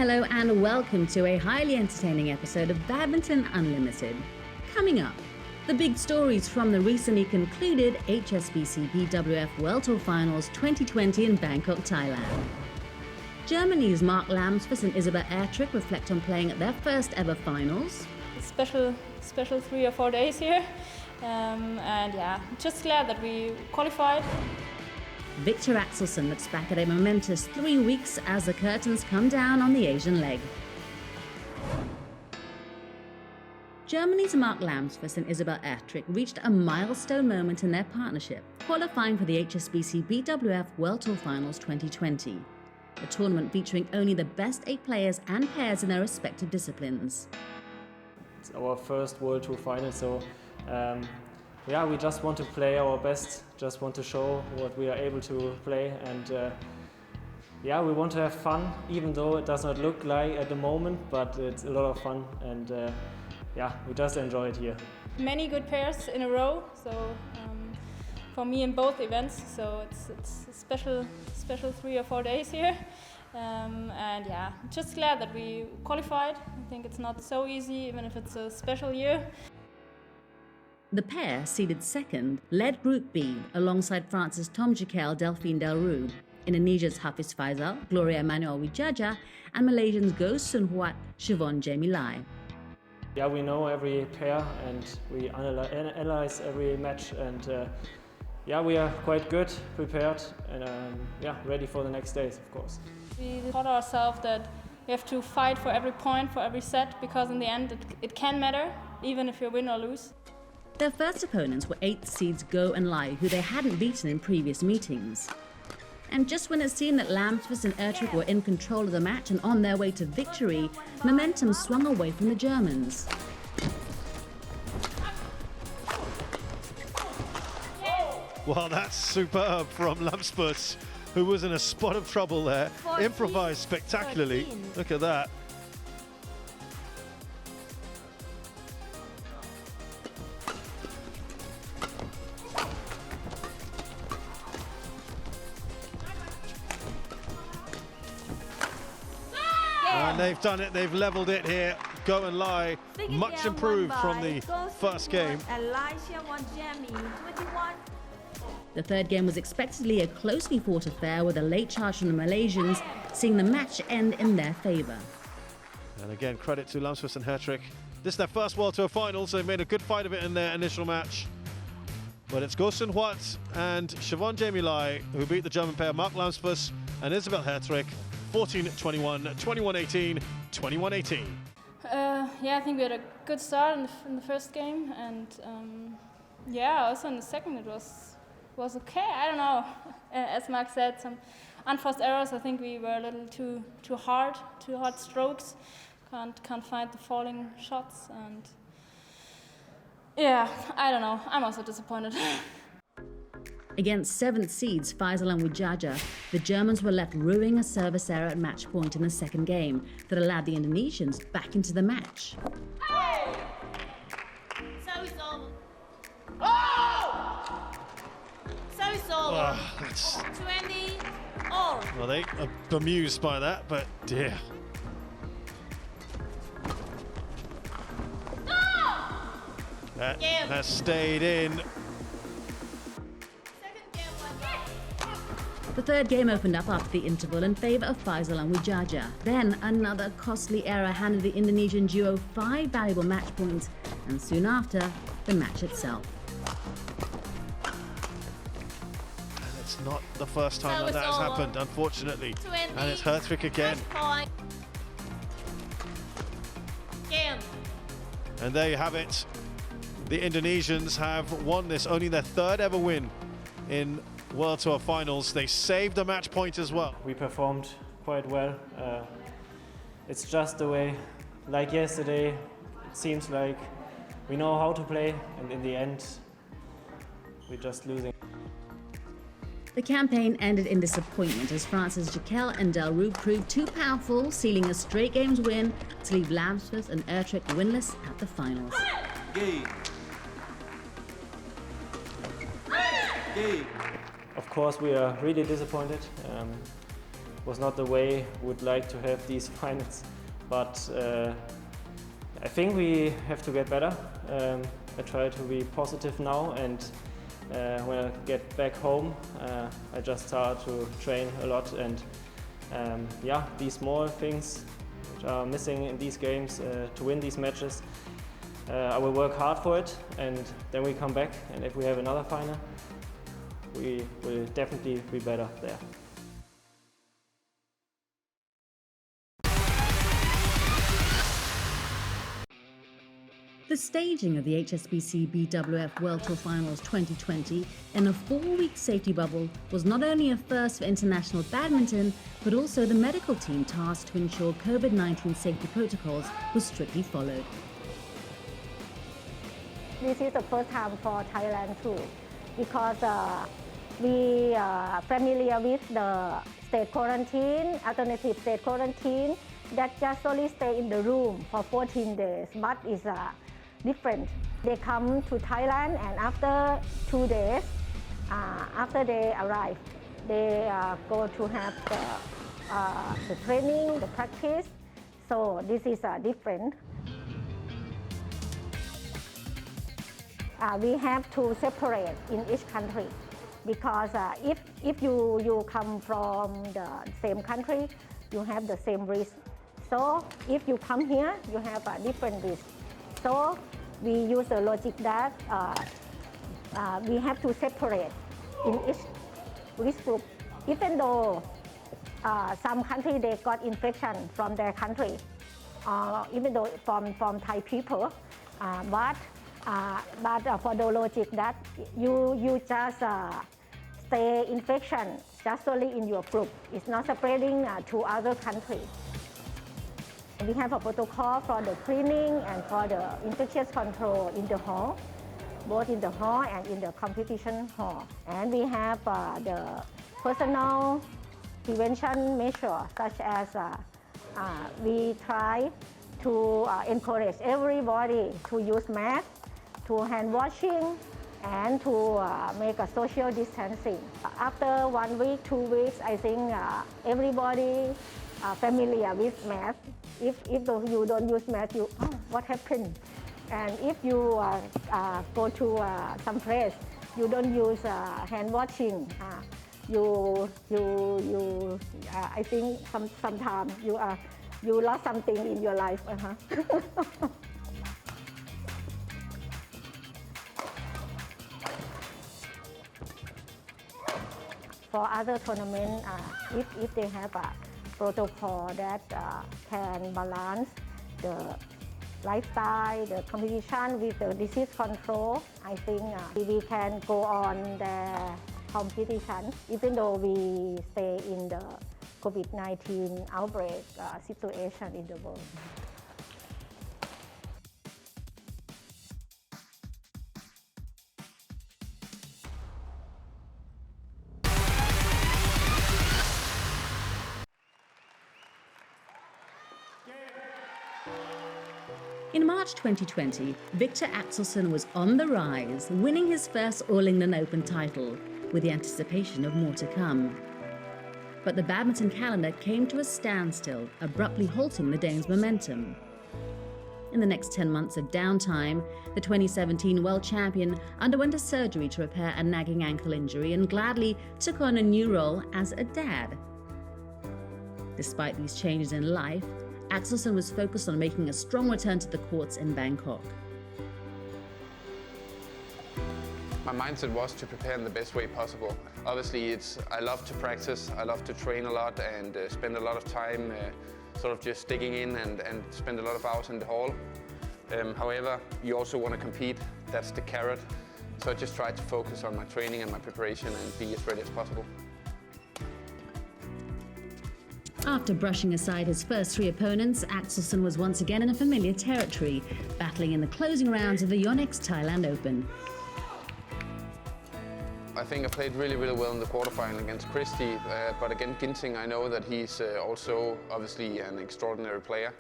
Hello and welcome to a highly entertaining episode of Badminton Unlimited. Coming up, the big stories from the recently concluded HSBC BWF World Tour Finals 2020 in Bangkok, Thailand. Germany's Mark Lamsfors and Isabel Ertrick reflect on playing at their first ever finals. Special 3 or 4 days here, and yeah, just glad that we qualified. Viktor Axelsen looks back at a momentous 3 weeks as the curtains come down on the Asian leg. Germany's Mark Lamsfors and Isabel Ertrick reached a milestone moment in their partnership, qualifying for the HSBC BWF World Tour Finals 2020, a tournament featuring only the best 8 players and pairs in their respective disciplines. It's our first World Tour final, so yeah, we just want to play our best, just want to show what we are able to play, and yeah, we want to have fun, even though it does not look like at the moment, but it's a lot of fun, and yeah, we just enjoy it here. Many good pairs in a row, so for me in both events, so it's a special 3 or 4 days here. And yeah, just glad that we qualified. I think it's not so easy, even if it's a special year. The pair, seeded second, led Group B alongside France's Tom Jikel, Delphine Delroux, Indonesia's Hafiz Faisal, Gloria Emanuel Wijaja, and Malaysians Go Sun Huat, Siobhan Jamie Lai. Yeah, we know every pair and we analyze every match, and yeah, we are quite good, prepared, and yeah, ready for the next days, of course. We taught ourselves that we have to fight for every point, for every set, because in the end it can matter, even if you win or lose. Their first opponents were 8th seeds Go and Lai, who they hadn't beaten in previous meetings. And just when it seemed that Lamsfors and Ertrick were in control of the match and on their way to victory, momentum swung away from the Germans. Well, that's superb from Lamsfors, who was in a spot of trouble there. 14, Improvised spectacularly. 13. Look at that. And they've done it, they've leveled it here. Go and Lai, much improved from the first game. The third game was expectedly a closely fought affair with a late charge from the Malaysians, seeing the match end in their favour. And again, credit to Lamsfors and Ertrick. This is their first World Tour final, so they made a good fight of it in their initial match. But it's Go Sun Huat and Siobhan Jamie Lai who beat the German pair Mark Lamsfors and Isabel Ertrick 14-21, 21-18, 21-18. Yeah, I think we had a good start in the first game, and yeah, also in the second it was okay. I don't know. As Mark said, some unforced errors. I think we were a little too hard strokes. Can't find the falling shots, and yeah, I don't know. I'm also disappointed. Against 7th seeds Faisal and Wijaja, the Germans were left ruining a service error at match point in the second game that allowed the Indonesians back into the match. Hey! So it's over. Oh! So it's over. That's, 20 all. well, they are bemused by that, but dear. That has stayed in. The third game opened up after the interval in favour of Faisal and Wijaja. Then another costly error handed the Indonesian duo 5 valuable match points, and soon after, the match itself. And it's not the first time that has happened, unfortunately. 20. And it's Ertrick again. Point. Game. And there you have it. The Indonesians have won this, only their third ever win in World Tour Finals. They saved the match point as well. We performed quite well. It's just the way, like yesterday, it seems like we know how to play, and in the end, we're just losing. The campaign ended in disappointment as France's Jikel and Delroux proved too powerful, sealing a straight games win to leave Lamsfors and Ertrick winless at the finals. Game. Game. Of course, we are really disappointed. was not the way we would like to have these finals. But I think we have to get better. I try to be positive now, and when I get back home, I just start to train a lot, and yeah, these small things which are missing in these games to win these matches, I will work hard for it, and then we come back, and if we have another final, we will definitely be better there. The staging of the HSBC BWF World Tour Finals 2020 in a 4-week safety bubble was not only a first for international badminton, but also the medical team tasked to ensure COVID-19 safety protocols were strictly followed. This is the first time for Thailand too, because we are familiar with the state quarantine, alternative state quarantine, that just only stay in the room for 14 days, but it's different. They come to Thailand, and after 2 days, after they arrive, they go to have the training, the practice. So this is different. We have to separate in each country, because if you come from the same country, you have the same risk. So if you come here, you have a different risk. So we use the logic that we have to separate in each risk group. Even though some country they got infection from their country, even though from Thai people, but for the logic that you just stay infection just only in your group, it's not spreading to other countries. We have a protocol for the cleaning and for the infectious control in the hall, both in the hall and in the competition hall. And we have the personal prevention measures, such as we try to encourage everybody to use masks, to hand washing, and to make a social distancing. After 1 week, 2 weeks, I think everybody familiar with masks. If you don't use mask, what happened? And if you go to some place, you don't use hand washing. I think sometimes you lost something in your life. For other tournaments, if they have a protocol that can balance the lifestyle, the competition with the disease control, I think we can go on the competition, even though we stay in the COVID-19 outbreak situation in the world. In March 2020, Viktor Axelsen was on the rise, winning his first All England Open title, with the anticipation of more to come. But the badminton calendar came to a standstill, abruptly halting the Danes' momentum. In the next 10 months of downtime, the 2017 world champion underwent a surgery to repair a nagging ankle injury and gladly took on a new role as a dad. Despite these changes in life, Axelsen was focused on making a strong return to the courts in Bangkok. My mindset was to prepare in the best way possible. Obviously, I love to practice, I love to train a lot and spend a lot of time sort of just digging in and spend a lot of hours in the hall. However, you also want to compete, that's the carrot. So I just try to focus on my training and my preparation and be as ready as possible. After brushing aside his first 3 opponents, Axelsen was once again in a familiar territory, battling in the closing rounds of the Yonex Thailand Open. I think I played really, really well in the quarterfinal against Christie, but against Ginting, I know that he's also obviously an extraordinary player.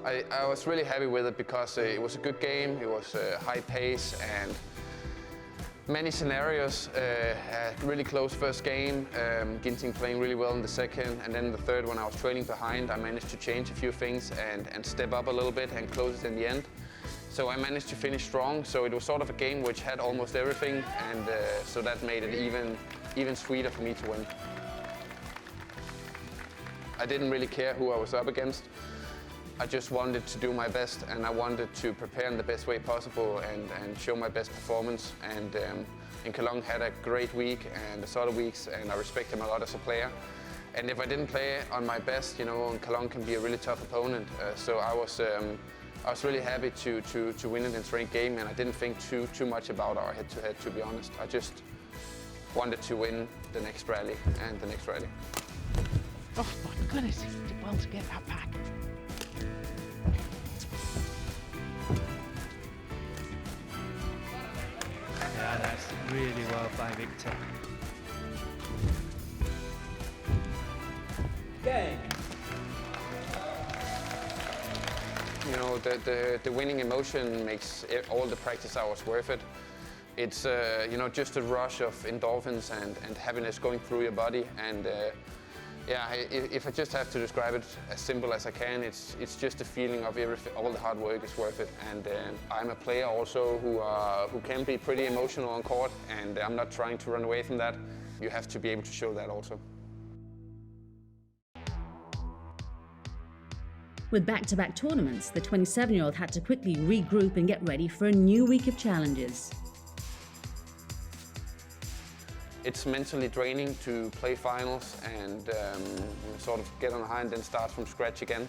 I was really happy with it because it was a good game, it was high pace, and Many scenarios, a really close first game, Ginting playing really well in the second, and then the third when I was trailing behind, I managed to change a few things and step up a little bit and close it in the end. So I managed to finish strong, so it was sort of a game which had almost everything, and so that made it even sweeter for me to win. I didn't really care who I was up against. I just wanted to do my best, and I wanted to prepare in the best way possible and show my best performance. And Kalong had a great week and the sort of weeks, and I respect him a lot as a player. And if I didn't play on my best, you know, Kalong can be a really tough opponent. So I was really happy to win it in straight game, and I didn't think too much about our head-to-head, to be honest. I just wanted to win the next rally and the next rally. Oh my goodness, he did well to get that back. Yeah, that's really well by Viktor. Game. You know, the winning emotion makes all the practice hours worth it. It's you know, just a rush of endorphins and happiness going through your body. And yeah, if I just have to describe it as simple as I can, it's just a feeling of all the hard work is worth it. And I'm a player also who can be pretty emotional on court, and I'm not trying to run away from that. You have to be able to show that also. With back-to-back tournaments, the 27-year-old had to quickly regroup and get ready for a new week of challenges. It's mentally draining to play finals and sort of get on high and then start from scratch again.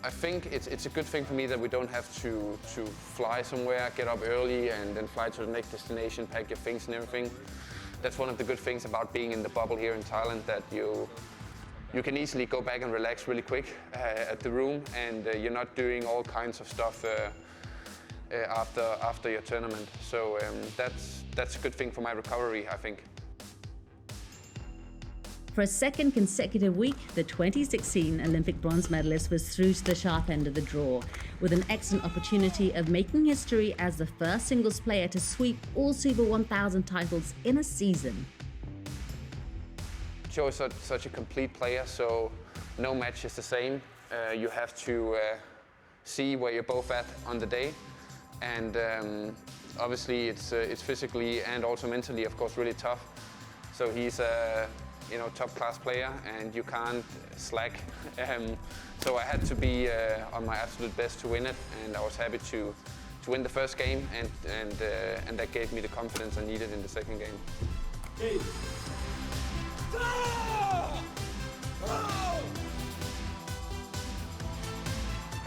I think it's a good thing for me that we don't have to fly somewhere, get up early and then fly to the next destination, pack your things and everything. That's one of the good things about being in the bubble here in Thailand, that you can easily go back and relax really quick at the room, and you're not doing all kinds of stuff after your tournament. So that's a good thing for my recovery, I think. For a second consecutive week, the 2016 Olympic bronze medalist was through to the sharp end of the draw, with an excellent opportunity of making history as the first singles player to sweep all Super 1000 titles in a season. Joe is such a complete player, so no match is the same. You have to see where you're both at on the day, and obviously it's physically and also mentally, of course, really tough. So he's a top-class player, and you can't slack. So I had to be on my absolute best to win it, and I was happy to win the first game, and that gave me the confidence I needed in the second game. Hey.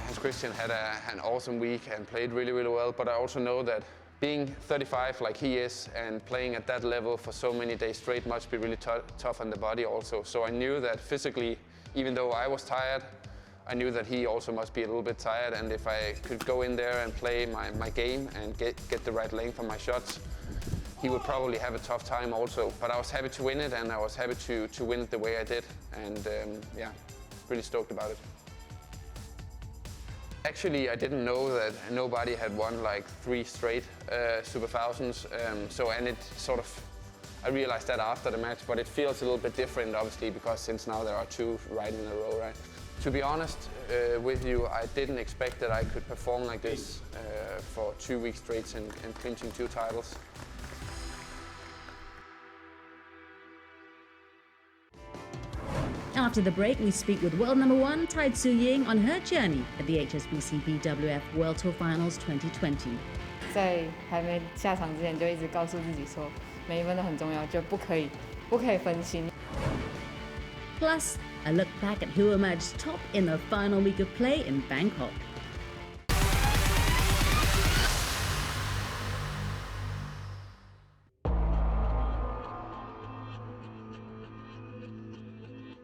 Hans Christian had an awesome week and played really, really well, but I also know that being 35 like he is and playing at that level for so many days straight must be really tough on the body also. So I knew that physically, even though I was tired, I knew that he also must be a little bit tired, and if I could go in there and play my game and get the right length on my shots, he would probably have a tough time also. But I was happy to win it, and I was happy to win it the way I did, and yeah, really stoked about it. Actually, I didn't know that nobody had won like 3 straight Super Thousands, and it sort of, I realized that after the match, but it feels a little bit different obviously, because since now there are 2 right in a row, right? To be honest with you, I didn't expect that I could perform like this for 2 weeks straight and clinching 2 titles. After the break, we speak with world number 1 Tai Tzu Ying on her journey at the HSBC BWF World Tour Finals 2020. 在还没下场之前，就一直告诉自己说，每一分都很重要，就不可以分心。 Plus, a look back at who emerged top in the final week of play in Bangkok.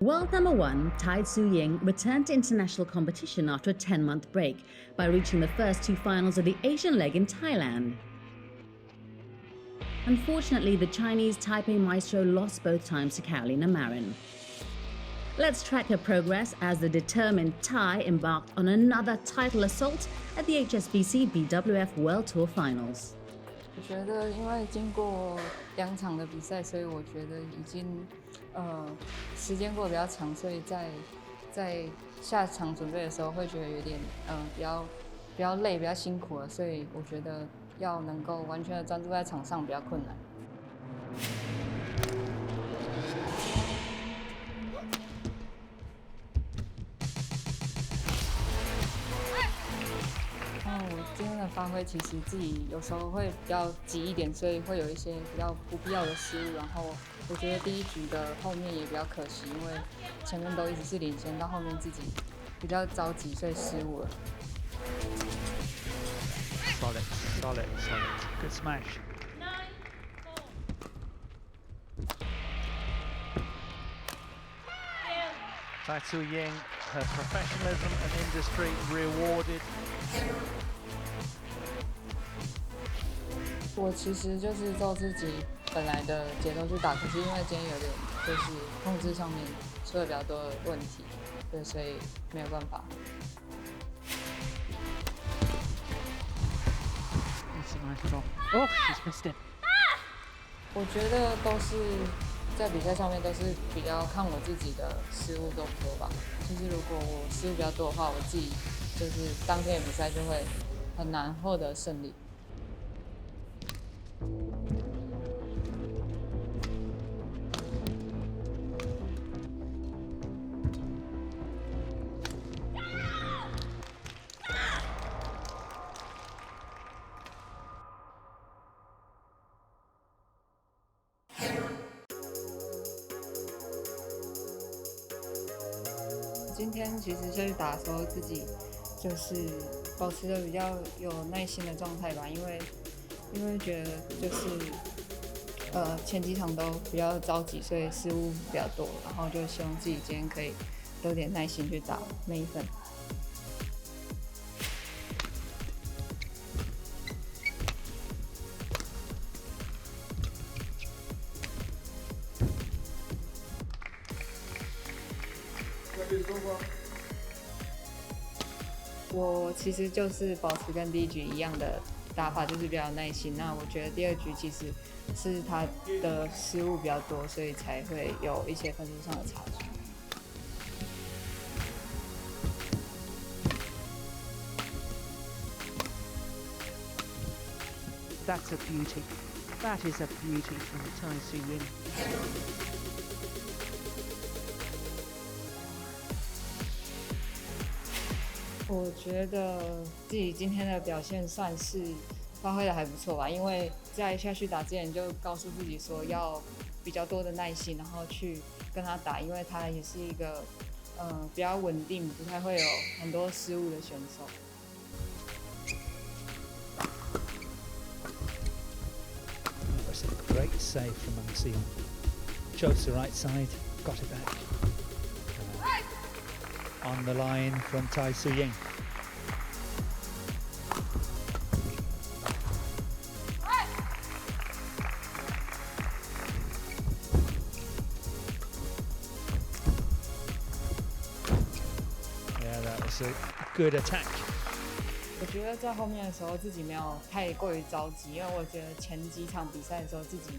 World number 1, Tai Tzu Ying, returned to international competition after a 10-month break by reaching the first 2 finals of the Asian leg in Thailand. Unfortunately, the Chinese Taipei maestro lost both times to Carolina Marin. Let's track her progress as the determined Thai embarked on another title assault at the HSBC BWF World Tour Finals. 我觉得因为经过2场的比赛，所以我觉得已经时间过得比较长，所以在下场准备的时候会觉得有点比较累，比较辛苦了，所以我觉得要能够完全的专注在场上比较困难。我今天的发挥其实自己有时候会比较急一点，所以会有一些比较不必要的失误。然后我觉得第一局的后面也比较可惜，因为前面都一直是领先，到后面自己比较着急，所以失误了。Solid. Good smash. Tai Tzu Ying, her professionalism and industry rewarded. 我其实就是照自己本来的节奏去打，可是因为今天有点就是控制上面出了比较多的问题，对，所以没有办法。Oh, she's missed it. 我觉得都是在比赛上面都是比较看我自己的失误多不多吧。就是如果我失误比较多的话，我自己就是当天的比赛就会很难获得胜利。今天其实下去打的时候，自己就是保持着比较有耐心的状态吧，因为觉得就是前几场都比较着急，所以失误比较多，然后就希望自己今天可以多点耐心去打每一分。我其实就是保持跟第一局一样的打法，就是比较有耐心。那我觉得第二局其实是他的失误比较多，所以才会有一些分数上的差距。That's a beauty. That is a beauty from Tai Tzu Ying. 我觉得自己今天的表现算是发挥的还不错吧，因为在下去打之前就告诉自己说要比较多的耐心，然后去跟他打，因为他也是一个比较稳定，不太会有很多失误的选手。That was a great save from Axelsen. Chose the right side, got it back. On the line from Tai Tzu Ying. Yeah, that was a good attack. 我觉得在后面的时候自己没有太过于着急，因为我觉得前几场比赛的时候自己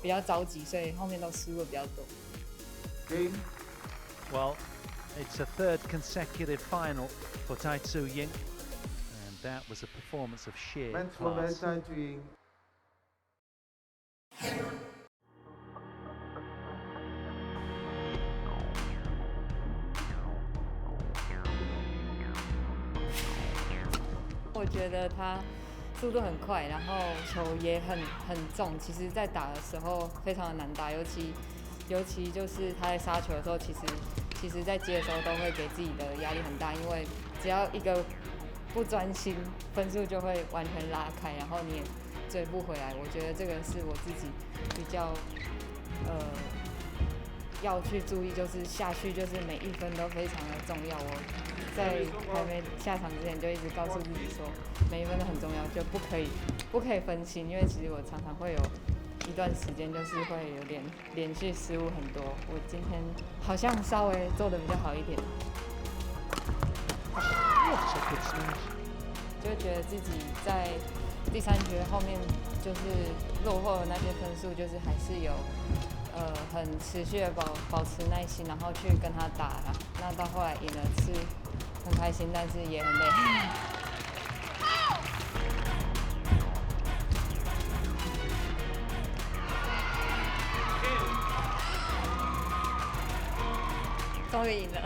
比较着急，所以后面都失误比较多。Well, it's a third consecutive final for Tai Tzu Ying, and that was a performance of sheer class. 我觉得他速度很快，然后球也很重，其实在打的时候非常的难打，尤其就是他在杀球的时候，其实在接的时候都会给自己的压力很大，因为只要一个不专心，分数就会完全拉开，然后你也追不回来。我觉得这个是我自己比较要去注意，就是下去就是每一分都非常的重要。我在还没下场之前就一直告诉自己说，每一分都很重要，就不可以分心，因为其实我常常会有一段时间就是会有点连续失误很多。我今天好像稍微做得比较好一点，就觉得自己在第3局后面就是落后的那些分数，就是还是有很持续的保持耐心，然后去跟他打啦。那到后来赢了是很开心，但是也很累。终于赢了。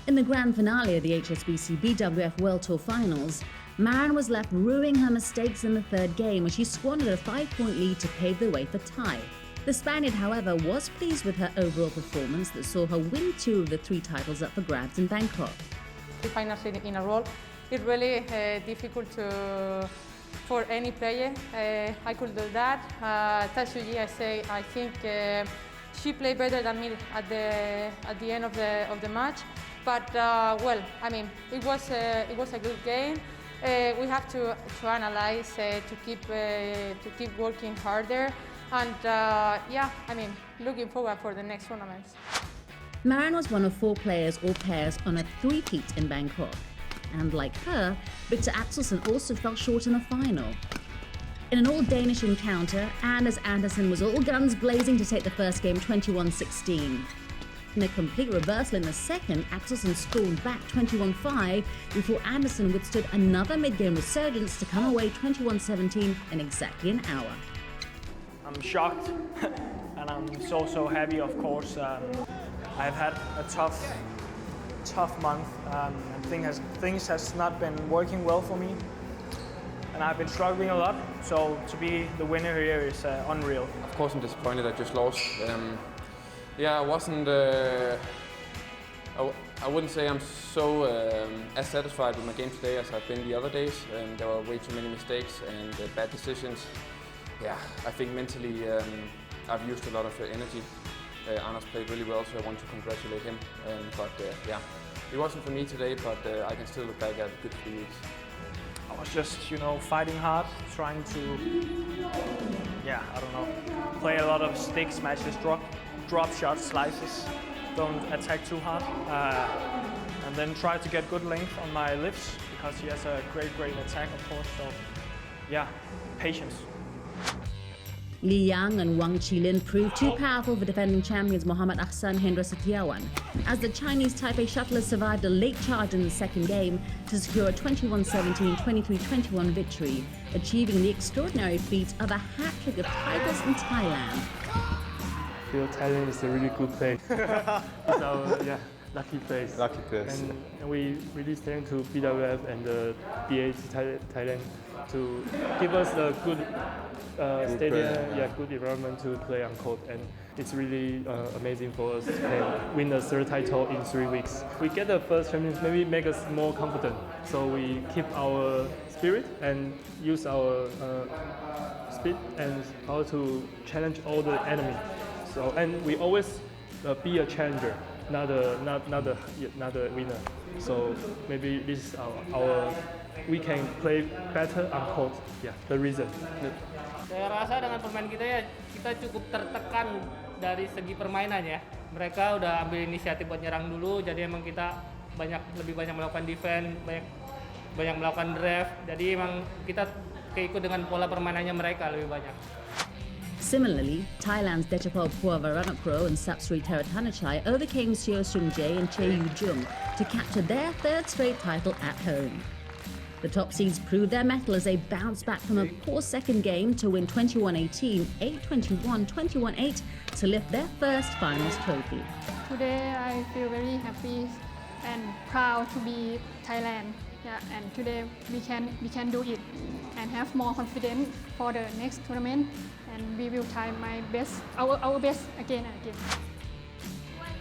In the grand finale of the HSBC BWF World Tour finals, Maren was left rueing her mistakes in the third game when she squandered a 5-point lead to pave the way for tie. The Spaniard, however, was pleased with her overall performance that saw her win 2 of the 3 titles up for grabs in Bangkok. 3 finals in a row. It's really difficult for any player. I could do that. Tai Tzu Ying, I think she played better than me at the end of the match. But well, I mean, it was a good game. We have to analyze, to keep working harder, and yeah, I mean, looking forward for the next tournaments. Maren was one of 4 players or pairs on a 3-peat in Bangkok, and like her, Viktor Axelsen also fell short in the final. In an all-Danish encounter, Anders Andersen was all guns blazing to take the first game 21-16. In a complete reversal in the second, Axelsen scored back 21-5 before Andersen withstood another mid-game resurgence to come away 21-17 in exactly an hour. I'm shocked and I'm so happy, of course. I've had a tough month and things has not been working well for me. And I've been struggling a lot, so to be the winner here is unreal. Of course I'm disappointed I just lost. Yeah, I wasn't. I wouldn't say I'm so as satisfied with my game today as I've been the other days. There were way too many mistakes and bad decisions. Yeah, I think mentally I've used a lot of energy. Anders played really well, so I want to congratulate him. But yeah, it wasn't for me today, but I can still look back at a good 3 weeks. I was just, fighting hard, trying to, I don't know, play a lot of stick smashes, drop shots, slices, don't attack too hard, and then try to get good length on my lifts because he has a great attack, of course. So, yeah, patience. Li Yang and Wang Qilin proved too powerful for defending champions Mohammad Ahsan Hendra Setiawan, as the Chinese Taipei shuttlers survived a late charge in the second game to secure a 21-17, 23-21 victory, achieving the extraordinary feat of a hat-trick of titles in Thailand. I feel Thailand is a really good place. It's our lucky place. Lucky place. And we really thank to BWF and the BAT Thailand to give us a good stadium, good environment to play on court, and it's really amazing for us to win the 3rd title in 3 weeks. We get the first champions, maybe make us more confident, so we keep our spirit and use our speed and how to challenge all the enemy. So, and we always be a challenger, not a winner. So maybe this is our we can play better on court. Yeah, the reason. Saya rasa dengan pemain kita kita cukup tertekan dari segi permainan ya. Mereka udah ambil inisiatif buat nyerang dulu, jadi emang kita lebih banyak melakukan defense, banyak melakukan drive. Jadi emang kita keikut dengan pola permainannya mereka lebih banyak. Similarly, Thailand's Dechapol Puavaranakro and Sapsri Teratanachai overcame Seo Seung Jae and Chae Yu Jung to capture their 3rd straight title at home. The top seeds proved their mettle as they bounced back from a poor second game to win 21-18, 8-21, 21-8 to lift their first finals trophy. Today I feel very happy and proud to be Thailand. Yeah, and today we can do it and have more confidence for the next tournament, and we will try our best again and again.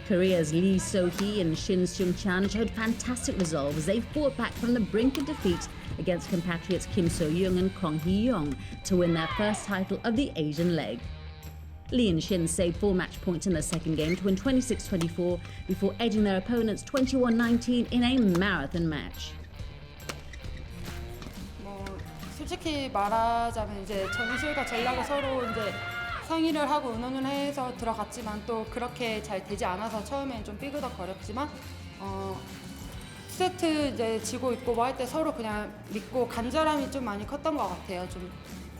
Korea's Lee So-hee and Shin Seung-chan showed fantastic resolve as they fought back from the brink of defeat against compatriots Kim So-young and Kong Hee-young to win their first title of the Asian leg. Lee and Shin saved 4 match points in the second game to win 26-24 before edging their opponents 21-19 in a marathon match. 솔직히 말하자면 이제 전술과 전략을 서로 이제 상의를 하고 의논을 해서 들어갔지만 또 그렇게 잘 되지 않아서 처음엔 좀 삐그덕거렸지만 세트 이제 지고 있고 뭐 할 때 서로 그냥 믿고 간절함이 좀 많이 컸던 것 같아요. 좀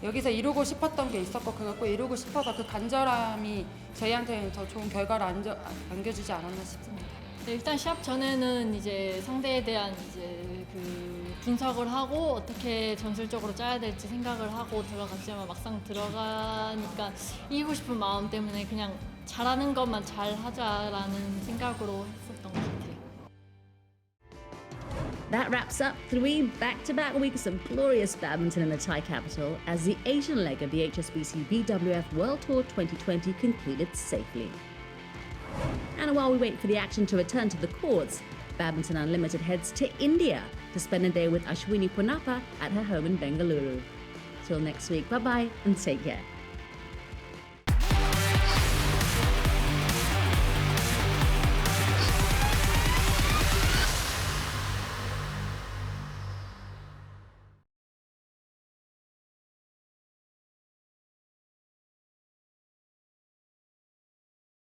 여기서 이루고 싶었던 게 있었고 그걸 꼭 이루고 싶어서 그 간절함이 저희한테는 더 좋은 결과를 안겨주지 않았나 싶습니다. 네, 일단 시합 전에는 이제 상대에 대한 이제 그 분석을 하고 어떻게 전술적으로 짜야 될지 생각을 하고 들어갔지만 막상 들어가니까 이기고 싶은 마음 때문에 그냥 잘하는 것만 잘 하자라는 생각으로 했었던 것 같아요. That wraps up 3 back-to-back weeks of glorious badminton in the Thai capital as the Asian leg of the HSBC BWF World Tour 2020 concluded safely. And while we wait for the action to return to the courts, Badminton Unlimited heads to India to spend a day with Ashwini Ponnappa at her home in Bengaluru. Till next week, bye-bye and take care.